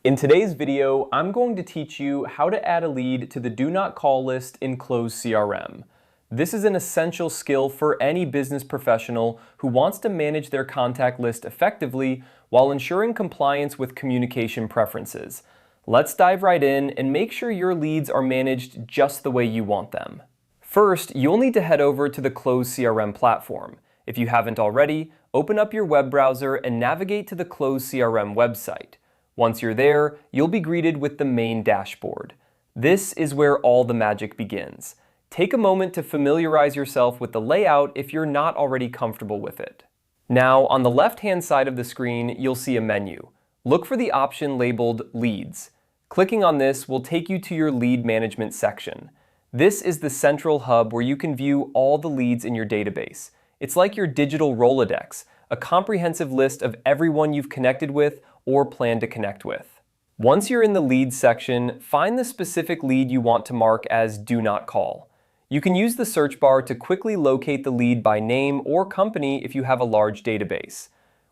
In today's video, I'm going to teach you how to add a lead to the Do Not Call list in Close CRM. This is an essential skill for any business professional who wants to manage their contact list effectively while ensuring compliance with communication preferences. Let's dive right in and make sure your leads are managed just the way you want them. First, you'll need to head over to the Close CRM platform. If you haven't already, open up your web browser and navigate to the Close CRM website. Once you're there, you'll be greeted with the main dashboard. This is where all the magic begins. Take a moment to familiarize yourself with the layout if you're not already comfortable with it. Now, on the left-hand side of the screen, you'll see a menu. Look for the option labeled Leads. Clicking on this will take you to your lead management section. This is the central hub where you can view all the leads in your database. It's like your digital Rolodex, a comprehensive list of everyone you've connected with or plan to connect with. Once you're in the Leads section, find the specific lead you want to mark as Do Not Call. You can use the search bar to quickly locate the lead by name or company if you have a large database.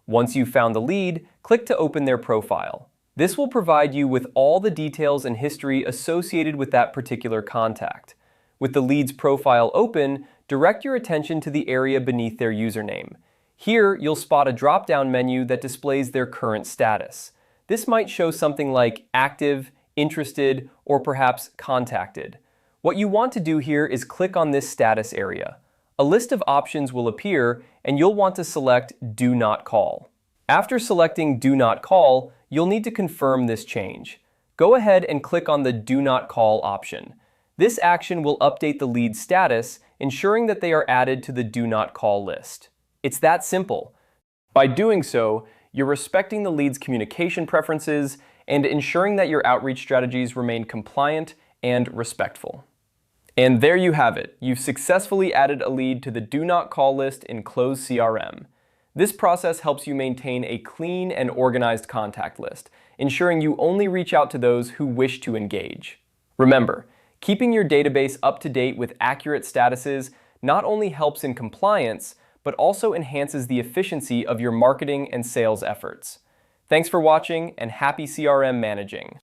Once you've found the lead, click to open their profile. This will provide you with all the details and history associated with that particular contact. With the lead's profile open, direct your attention to the area beneath their username. Here, you'll spot a drop-down menu that displays their current status. This might show something like active, interested, or perhaps contacted. What you want to do here is click on this status area. A list of options will appear, and you'll want to select Do Not Call. After selecting Do Not Call, you'll need to confirm this change. Go ahead and click on the Do Not Call option. This action will update the lead status, ensuring that they are added to the Do Not Call list. It's that simple. By doing so, you're respecting the lead's communication preferences and ensuring that your outreach strategies remain compliant and respectful. And there you have it. You've successfully added a lead to the Do Not Call list in Close CRM. This process helps you maintain a clean and organized contact list, ensuring you only reach out to those who wish to engage. Remember, keeping your database up to date with accurate statuses not only helps in compliance, but also enhances the efficiency of your marketing and sales efforts. Thanks for watching, and happy CRM managing.